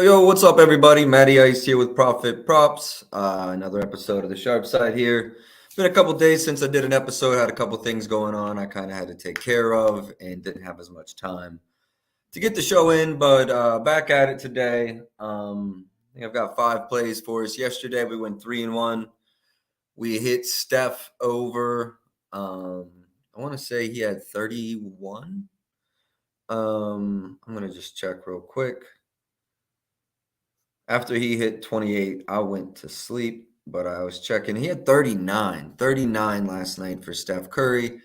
Yo, what's up, everybody? Matty Ice here with Profit Props. Another episode of the Sharp Side here. It's been a couple days since I did an episode. Had a couple things going on I kind of had to take care of and didn't have as much time to get the show in, but back at it today. I think I've got 5 plays for us. Yesterday we went 3-1. We hit Steph over. I want to say he had 31. I'm gonna just check real quick. After he hit 28, I went to sleep, but I was checking. He had 39 last night for Steph Curry.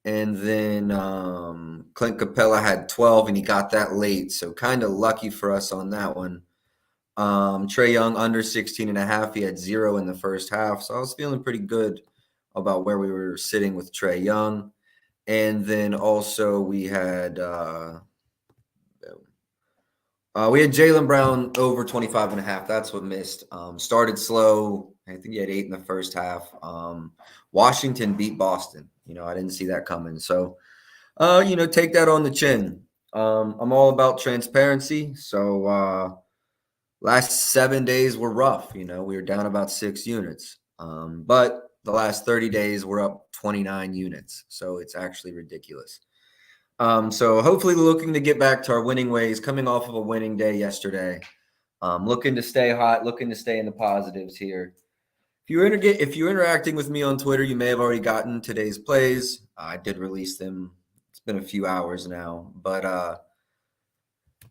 And then Clint Capella had 12, and he got that late. So kind of lucky for us on that one. Trae Young under 16 and a half. He had 0 in the first half. So I was feeling pretty good about where we were sitting with Trae Young. And then also we had Jaylen Brown over 25 and a half. That's what missed. Started slow. I think he had 8 in the first half. Washington beat Boston. I didn't see that coming. So, take that on the chin. I'm all about transparency. So, last 7 days were rough. We were down about 6 units. But the last 30 days we're up 29 units. So it's actually ridiculous. So hopefully looking to get back to our winning ways, coming off of a winning day yesterday. Looking to stay hot, looking to stay in the positives here. If you're interacting with me on Twitter, you may have already gotten today's plays. I did release them. It's been a few hours now. But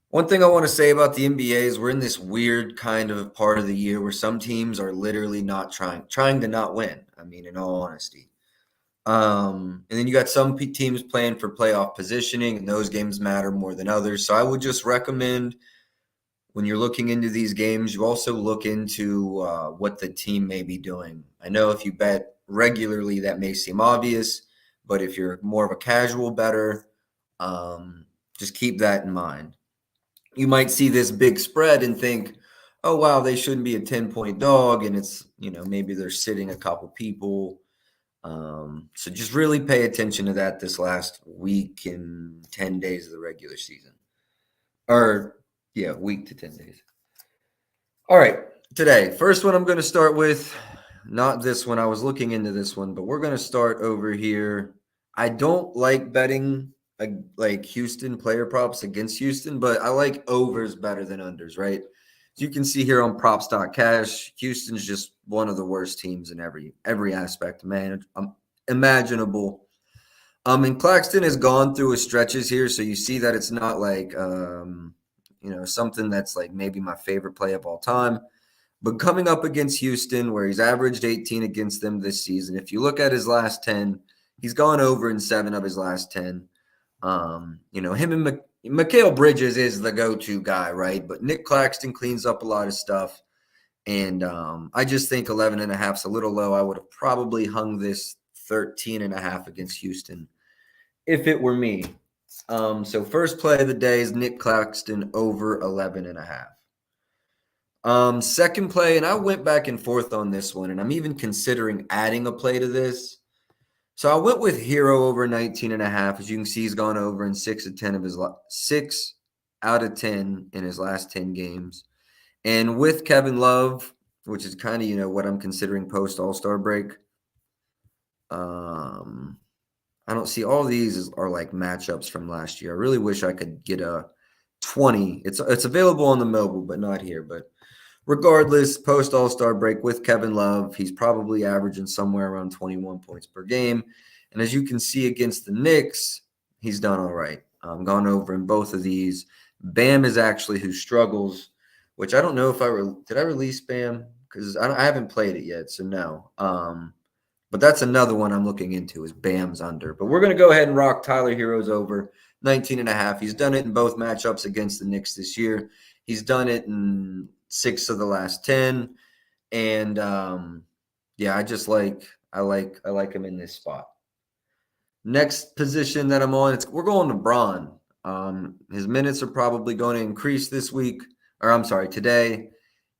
one thing I want to say about the NBA is we're in this weird kind of part of the year where some teams are literally not trying to not win. I mean, in all honesty. And then you got some teams playing for playoff positioning, and those games matter more than others. So I would just recommend when you're looking into these games, you also look into what the team may be doing. I know if you bet regularly, that may seem obvious, but if you're more of a casual bettor, just keep that in mind. You might see this big spread and think, oh, wow, they shouldn't be a 10-point dog, and it's, maybe they're sitting a couple people. So just really pay attention to that this last week and 10 days of the regular season. Week to 10 days. All right, today, first one I'm going to start with, not this one. I was looking into this one, but we're going to start over here. I don't like betting like Houston player props against Houston, but I like overs better than unders, right? As you can see here on props.cash, Houston's just one of the worst teams in every aspect, imaginable. And Claxton has gone through his stretches here, so you see that it's not like something that's like maybe my favorite play of all time. But coming up against Houston, where he's averaged 18 against them this season, if you look at his last 10, he's gone over in 7 of his last 10. Him and Mikal Bridges is the go-to guy, right? But Nick Claxton cleans up a lot of stuff. And I just think 11.5 is a little low. I would have probably hung this 13.5 against Houston if it were me. So first play of the day is Nick Claxton over 11.5. Second play, and I went back and forth on this one, and I'm even considering adding a play to this. So I went with Hero over 19.5. As you can see, he's gone over in 6 out of 10 in his last 10 games. And with Kevin Love, which is kind of, what I'm considering post All-Star break. I don't see all these are like matchups from last year. I really wish I could get a 20. It's available on the mobile, but not here. But regardless, post All-Star break with Kevin Love, he's probably averaging somewhere around 21 points per game. And as you can see against the Knicks, he's done all right. Gone over in both of these. Bam is actually who struggles, which I don't know if did I release Bam? Because I haven't played it yet, so no. But that's another one I'm looking into is Bam's under. But we're going to go ahead and rock Tyler Hero's over 19.5. He's done it in both matchups against the Knicks this year. He's done it in 6 of the last 10. And I like him in this spot. Next position that I'm on, we're going to Bron. His minutes are probably going to increase this week. Today.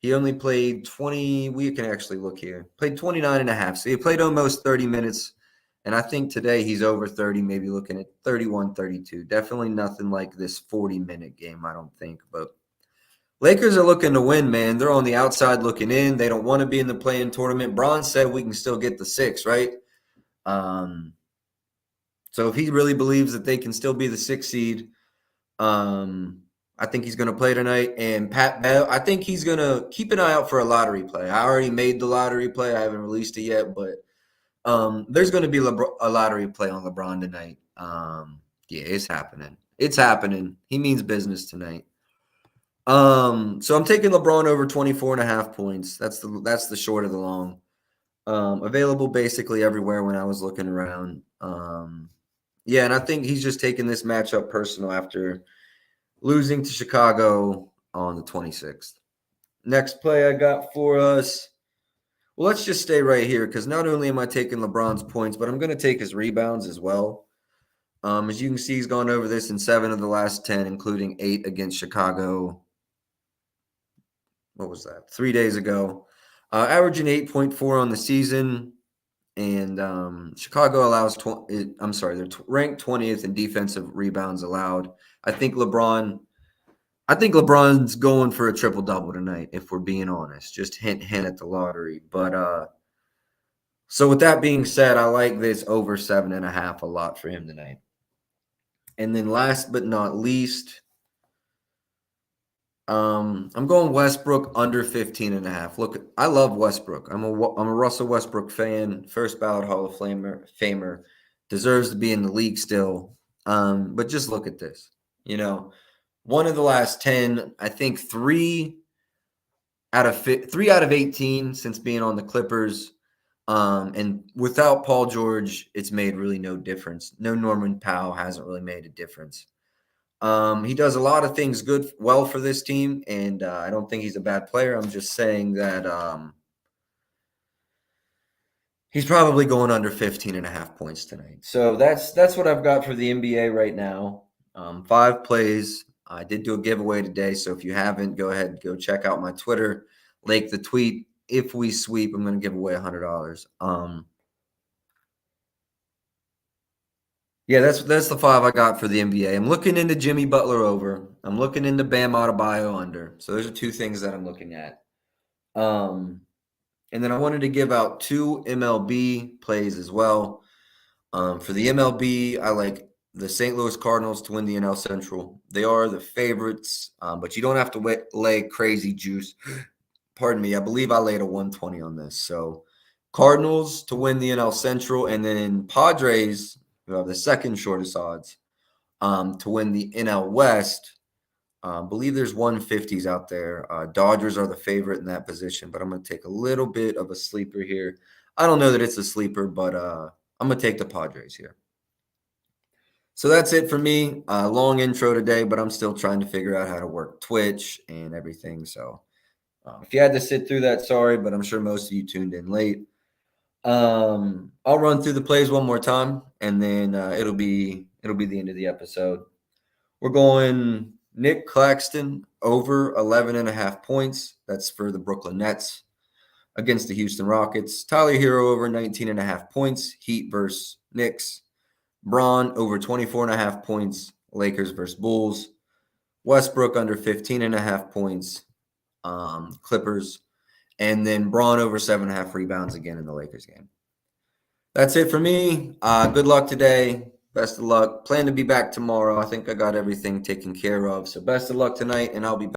He only played 20. We can actually look here. Played 29.5. So he played almost 30 minutes. And I think today he's over 30, maybe looking at 31, 32. Definitely nothing like this 40-minute game, I don't think. But Lakers are looking to win, man. They're on the outside looking in. They don't want to be in the play-in tournament. Bron said we can still get the 6, right? So if he really believes that they can still be the 6 seed, I think he's going to play tonight. And Pat Bev, I think he's going to keep an eye out for a lottery play. I already made the lottery play. I haven't released it yet, but there's going to be a lottery play on LeBron tonight. Yeah, it's happening. It's happening. He means business tonight. So I'm taking LeBron over 24.5 points. That's the short of the long. Available basically everywhere when I was looking around. Yeah, and I think he's just taking this matchup personal after losing to Chicago on the 26th. Next play I got for us. Well, let's just stay right here because not only am I taking LeBron's points, but I'm going to take his rebounds as well. As you can see, he's gone over this in 7 of the last 10, including 8 against Chicago. What was that? 3 days ago. Averaging 8.4 on the season. And Chicago allows they're ranked 20th in defensive rebounds allowed. I think LeBron's going for a triple-double tonight, if we're being honest. Just hint at the lottery. But so with that being said, I like this over 7.5 a lot for him tonight. And then last but not least, I'm going Westbrook under 15.5. Look, I love Westbrook. I'm a Russell Westbrook fan. First ballot Hall of Famer. Deserves to be in the league still. But just look at this. One of the last 10, I think 3 out of 18 since being on the Clippers. And without Paul George, it's made really no difference. No Norman Powell hasn't really made a difference. He does a lot of things well for this team, and I don't think he's a bad player. I'm just saying that he's probably going under 15.5 points tonight. So that's what I've got for the NBA right now. 5 plays. I did do a giveaway today, so if you haven't, go ahead, go check out my Twitter, like the tweet. If we sweep, I'm going to give away $100. Yeah, that's the 5 I got for the NBA. I'm looking into Jimmy Butler over. I'm looking into Bam Adebayo under. So those are 2 things that I'm looking at. And then I wanted to give out 2 MLB plays as well. For the MLB, I like the St. Louis Cardinals to win the NL Central. They are the favorites, but you don't have to lay crazy juice. Pardon me. I believe I laid a 120 on this. So Cardinals to win the NL Central, and then Padres, who have the second shortest odds, to win the NL West. I believe there's 150s out there. Dodgers are the favorite in that position, but I'm going to take a little bit of a sleeper here. I don't know that it's a sleeper, but I'm going to take the Padres here. So that's it for me. Long intro today, but I'm still trying to figure out how to work Twitch and everything. So if you had to sit through that, sorry, but I'm sure most of you tuned in late. I'll run through the plays one more time, and then it'll be the end of the episode. We're going Nick Claxton over 11.5 points. That's for the Brooklyn Nets against the Houston Rockets. Tyler Hero over 19.5 points. Heat versus Knicks. Bron over 24.5 points. Lakers versus Bulls. Westbrook under 15.5 points. Clippers. And then Bron over 7.5 rebounds again in the Lakers game. That's it for me. Good luck today. Best of luck. Plan to be back tomorrow. I think I got everything taken care of. So best of luck tonight, and I'll be back.